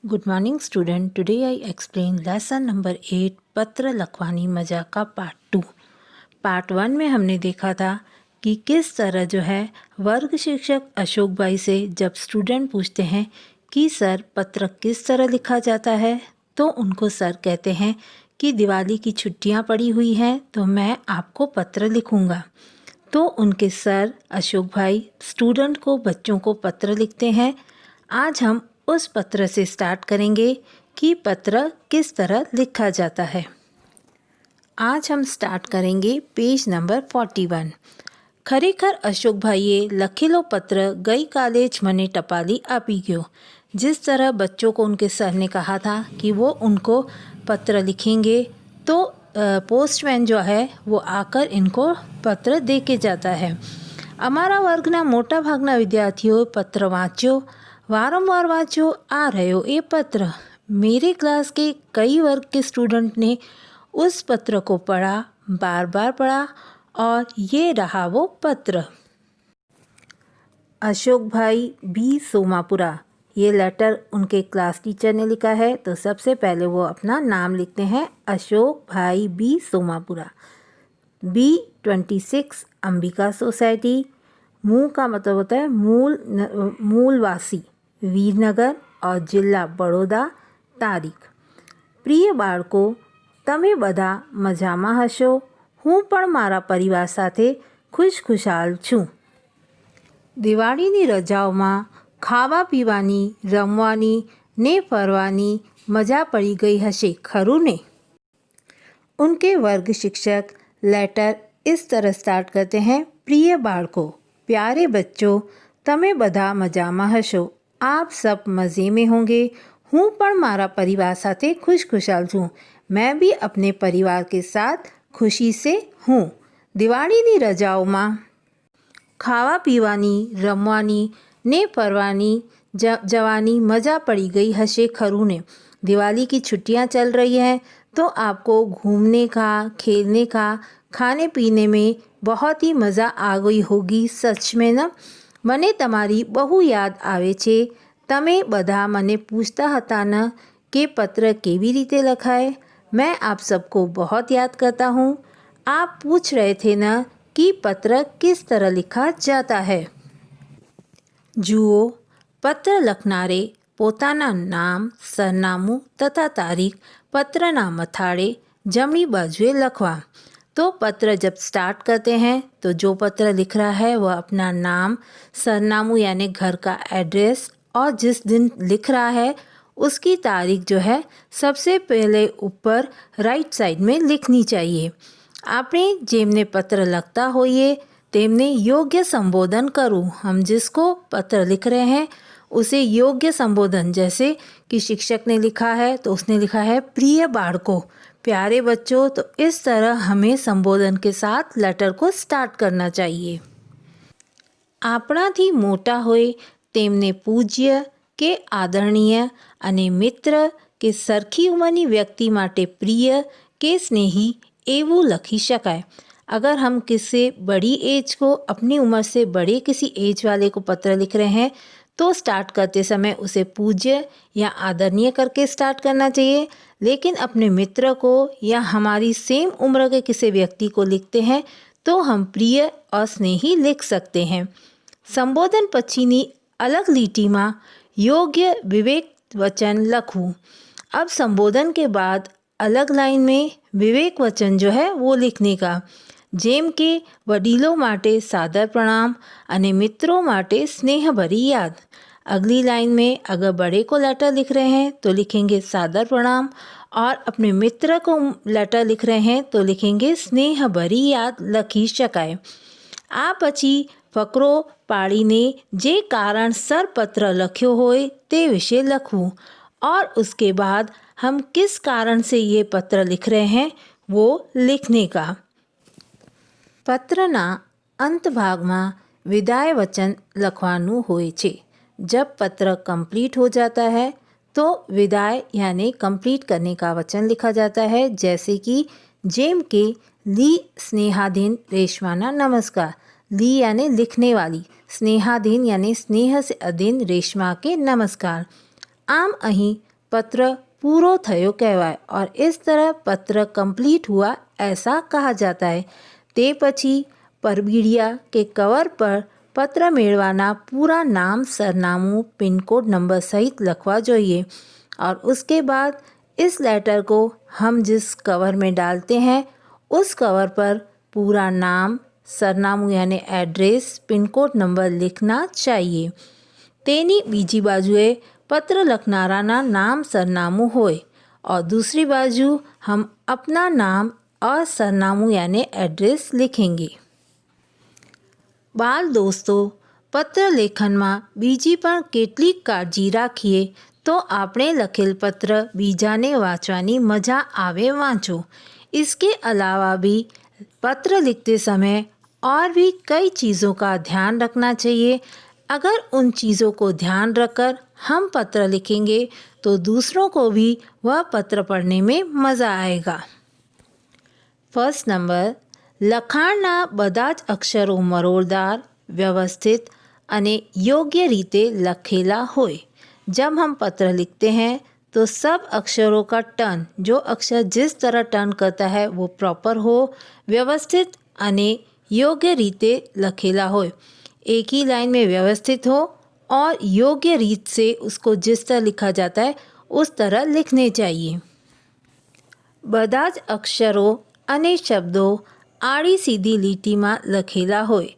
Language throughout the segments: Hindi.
Good morning student. Today I explain lesson number 8 पत्र लखवानी मजा का पार्ट 2। पार्ट 1 में हमने देखा था कि किस तरह जो है वर्ग शिक्षक अशोक भाई से जब स्टूडेंट पूछते हैं कि सर पत्र किस तरह लिखा जाता है, तो उनको सर कहते हैं कि दिवाली की छुट्टियां पड़ी हुई हैं तो मैं आपको पत्र लिखूंगा। तो उनके सर अशोक भाई स्टूडेंट को, बच्चों को पत्र लिखते हैं। आज हम उस पत्र से स्टार्ट करेंगे कि पत्र किस तरह लिखा जाता है। आज हम स्टार्ट करेंगे पेज नंबर 41। खरेखर अशोक भाईए लखेलो पत्र गई कॉलेज मने टपाली आपी गयो। जिस तरह बच्चों को उनके सर ने कहा था कि वो उनको पत्र लिखेंगे, तो पोस्टमैन जो है वो आकर इनको पत्र दे के जाता है। अमारा वर्गना मोटा भागना विद्यार्थियों पत्र वाँच्यो, वारंवार वाँच्यो आ रह्यो ये पत्र। मेरे क्लास के कई वर्ग के स्टूडेंट ने उस पत्र को पढ़ा, बार बार पढ़ा, और ये रहा वो पत्र। अशोक भाई बी सोमापुरा, ये लेटर उनके क्लास टीचर ने लिखा है। तो सबसे पहले वो अपना नाम लिखते हैं, अशोक भाई बी सोमापुरा, B26 अंबिका सोसाइटी। मूल का मतलब होता है मूलवासी, वीरनगर, और जिला बड़ौदा। तारीख, प्रिय बाळको, તમે બધા મજામાં હશો? હું પણ મારા પરિવાર સાથે ખુશખુશાલ છું। દિવાળીની રજાઓમાં ખાવા પીવાની, રમવાની ને ફરવાની મજા પડી ગઈ હશે, ખરું ને? उनके वर्ग शिक्षक लेटर इस तरह स्टार्ट करते हैं, प्रिय बाळको, प्यारे बच्चों, તમે બધા મજામાં હશો? आप सब मज़े में होंगे। हूँ पण मारा परिवार साथे खुशखुशाल छूँ। मैं भी अपने परिवार के साथ खुशी से हूँ। दिवाळीनी रजाओमां खावा पीवानी, रमवानी ने फरवानी जवानी मज़ा पड़ी गई हशे, खरू ने? दिवाली की छुट्टियां चल रही हैं तो आपको घूमने का, खेलने का, खाने पीने में बहुत ही मज़ा आ गई होगी, सच में ना? મને તમારી બહુ યાદ આવે છે। તમે બધા મને પૂછતા હતા ન કે पत्र કેવી રીતે લખાય। मैं आप सबको बहुत याद करता हूँ। आप पूछ रहे थे न कि पत्र किस तरह लिखा जाता है। જુઓ, पत्र લખનારે પોતાના નામ, સરનામું તથા તારીખ પત્રના મથાળે જમણી બાજુએ લખવા। तो पत्र जब स्टार्ट करते हैं तो जो पत्र लिख रहा है वह अपना नाम, सरनामू यानी घर का एड्रेस, और जिस दिन लिख रहा है उसकी तारीख जो है सबसे पहले ऊपर राइट साइड में लिखनी चाहिए। आपने जेमने पत्र लगता होइए तेमने योग्य संबोधन करूँ। हम जिसको पत्र लिख रहे हैं उसे योग्य संबोधन, जैसे कि शिक्षक ने लिखा है तो उसने लिखा है प्रिय बाळको, प्यारे बच्चों, तो इस तरह हमें संबोधन के साथ लेटर को स्टार्ट करना चाहिए। આપણાથી મોટા હોય તેમને પૂજ્ય કે આદરણીય અને મિત્ર કે સરખી ઉંમરની व्यक्ति માટે प्रिय के स्नेही એવું લખી શકાય। अगर हम किसी बड़ी एज को, अपनी उम्र से बड़े किसी एज वाले को पत्र लिख रहे हैं तो स्टार्ट करते समय उसे पूज्य या आदरणीय करके स्टार्ट करना चाहिए। लेकिन अपने मित्र को या हमारी सेम उम्र के किसी व्यक्ति को लिखते हैं तो हम प्रिय और स्नेही लिख सकते हैं। संबोधन पछीनी अलग लीटी में योग्य विवेक वचन लखूँ। अब संबोधन के बाद अलग लाइन में विवेक वचन जो है वो लिखने का, जेम के वडीलों माटे सादर प्रणाम अने मित्रों माटे स्नेह भरी याद। अगली लाइन में अगर बड़े को लेटर लिख रहे हैं तो लिखेंगे सादर प्रणाम, और अपने मित्र को लेटर लिख रहे हैं तो लिखेंगे स्नेह भरी याद लखी शकाय। आ पछी फकरो पाड़ीने जे कारणसर पत्र लख्यो होय ते विषय लखूँ, और उसके बाद हम किस कारण से ये पत्र लिख रहे हैं वो लिखने का। पत्रना अंत भाग में विदाय वचन लखवानुं होय छे। जब पत्र कंप्लीट हो जाता है तो विदाय यानी कंप्लीट करने का वचन लिखा जाता है, जैसे कि जेम के ली स्नेहाधीन रेशमाना नमस्कार। ली यानी लिखने वाली, स्नेहाधीन यानी स्नेह से अधीन रेशमा के नमस्कार। आम अहीं પત્ર પૂરો થયો કહેવાય और इस तरह पत्र कंप्लीट हुआ ऐसा कहा जाता है। તે પછી પરબીડિયા કે કવર પર પત્ર મેળવાના પૂરા નામ સરનામું पिन कोड नंबर सहित लखवा જોઈએ और उसके बाद इस लेटर को हम जिस कवर में डालते हैं उस कवर पर पूरा नाम सरनामું यानी एड्रेस पिन कोड नंबर लिखना चाहिए। તેની બીજી બાજુએ પત્ર લખનારાના નામ સરનામું હોય और दूसरी बाजू हम अपना नाम और सरनामું यानी एड्रेस लिखेंगे। बाल दोस्तों, पत्र लेखનમાં બીજી પણ કેટલીક કાળજી રાખીએ तो આપણે લખેલ પત્ર બીજાને વાંચવાની મજા આવે વાંચો। इसके अलावा भी पत्र लिखते समय और भी कई चीज़ों का ध्यान रखना चाहिए। अगर उन चीज़ों को ध्यान रखकर हम पत्र लिखेंगे तो दूसरों को भी वह पत्र पढ़ने में मज़ा आएगा। फर्स्ट नंबर, લખાણના બધા જ અક્ષરો મરોડદાર, વ્યવસ્થિત અને યોગ્ય રીતે લખેલા હોય। जब हम पत्र लिखते हैं तो सब अक्षरों का टर्न, जो अक्षर जिस तरह टर्न करता है वो प्रॉपर हो, व्यवस्थित अने योग्य रीते लखेला हो। एक ही लाइन में व्यवस्थित हो और योग्य रीत से उसको जिस तरह लिखा जाता है उस तरह लिखने चाहिए। બધા જ અક્ષરો અને શબ્દો आड़ी सीधी લીટી में लखेला होए।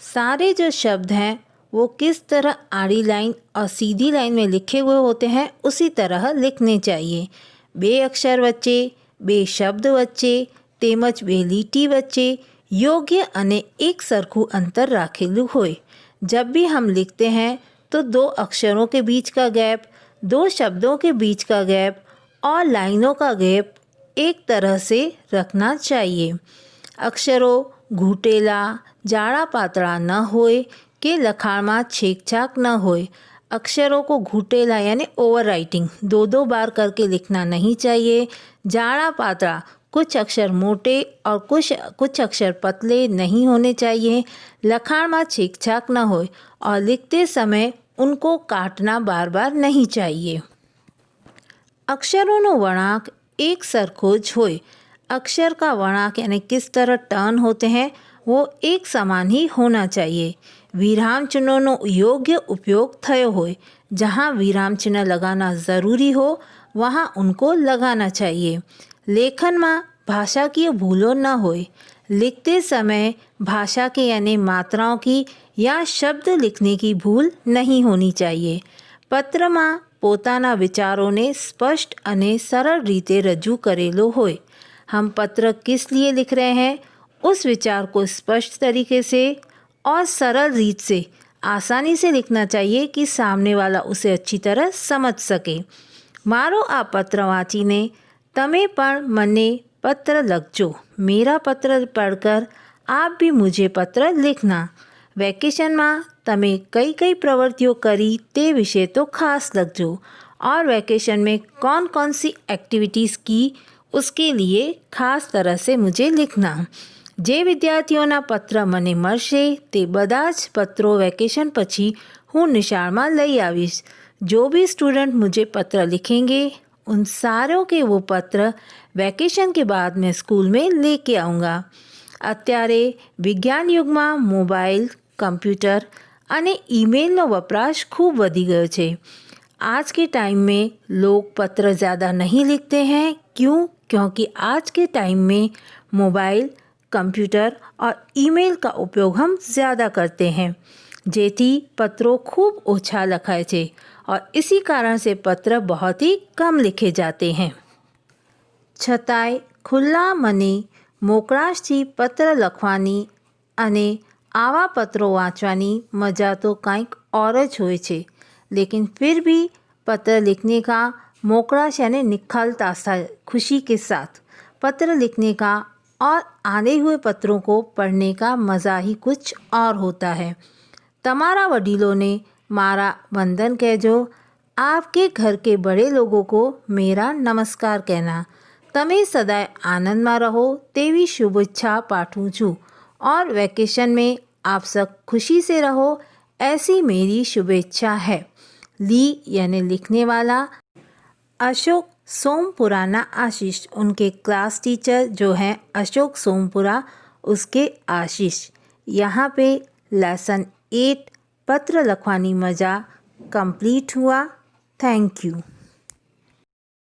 सारे जो शब्द हैं वो किस तरह आड़ी लाइन और सीधी लाइन में लिखे हुए होते हैं उसी तरह लिखने चाहिए। बे अक्षर वच्चे, बे शब्द वच्चे तेमज बे લીટી वच्चे योग्य अने एक सरखू अंतर राखेलू होए। जब भी हम लिखते हैं तो दो अक्षरों के बीच का गैप, दो शब्दों के बीच का गैप और लाइनों का गैप एक तरह से रखना चाहिए। अक्षरों घूटेला, जाड़ा पातळा न होए के लखाण में छेकछाक न होए। अक्षरों को घूटेला यानी ओवर राइटिंग दो बार करके लिखना नहीं चाहिए। जाड़ा पातळा, कुछ अक्षर मोटे और कुछ अक्षर पतले नहीं होने चाहिए। लखाण में छेकछाक न होए और लिखते समय उनको काटना बार बार नहीं चाहिए। अक्षरों वळांक एक सरखो ज होए। अक्षर का वळांक यानी किस तरह टर्न होते हैं वो एक समान ही होना चाहिए। विराम चिन्हों योग्य उपयोग थयो होए। जहाँ विराम चिन्ह लगाना ज़रूरी हो वहाँ उनको लगाना चाहिए। लेखन में भाषा की भूलों न होए। लिखते समय भाषा के यानी मात्राओं की या शब्द लिखने की भूल नहीं होनी चाहिए। पत्र में पोताना विचारों ने स्पष्ट अने सरल रीते रजू करेलो होए। हम पत्र किस लिए लिख रहे हैं उस विचार को स्पष्ट तरीके से और सरल रीत से आसानी से लिखना चाहिए कि सामने वाला उसे अच्छी तरह समझ सके। मारो आ पत्र वाँचीने तमे पण मने पत्र लखजो। मेरा पत्र पढ़कर आप भी मुझे पत्र लिखना। वेकेशन में तमे कई कई प्रवृत्तियों करी ते विषय तो खास लखजो और वेकेशन में कौन कौन सी एक्टिविटीज़ की उसके लिए खास तरह से मुझे लिखना। जे विद्यार्थीओना पत्र मने मळशे ते बधा ज पत्रों वेकेशन पछी हूँ निशाळ में लई आवीश। जो भी स्टूडेंट मुझे पत्र लिखेंगे उन सारों के वो पत्र वेकेशन के बाद मैं स्कूल में लेके आऊँगा। अत्यारे विज्ञान युग में मोबाइल, कंप्यूटर अने ईमेलनो वपराश खूब वधी गयो छे। आज के टाइम में लोग पत्र ज़्यादा नहीं लिखते हैं। क्यों? क्योंकि आज के टाइम में मोबाइल, कंप्यूटर और ईमेल का उपयोग हम ज़्यादा करते हैं, जेथी पत्रों खूब ओछा लखाय छे और इसी कारण से पत्र बहुत ही कम लिखे जाते हैं। छतांय खुल्ला मने मोकळाशथी पत्र लखवानी अने आवा पत्रों वाँचवानी मजा तो कंईक और ज होय छे। लेकिन फिर भी पत्र लिखने का मोकळाश यानी निखालता खुशी के साथ पत्र लिखने का और आने हुए पत्रों को पढ़ने का मज़ा ही कुछ और होता है। तमारा वडीलों ने मारा वंदन कहजो। आपके घर के बड़े लोगों को मेरा नमस्कार कहना। तमे सदाय आनंद में रहो तेवी शुभेच्छा पाठूँ छूँ और वेकेशन में आप सब खुशी से रहो ऐसी मेरी शुभेच्छा है। ली यानी लिखने वाला अशोक सोमपुराना आशीष, उनके क्लास टीचर जो हैं अशोक सोमपुरा, उसके आशीष। यहाँ पे लेसन 8 पत्र लखवानी मजा कंप्लीट हुआ। Thank you.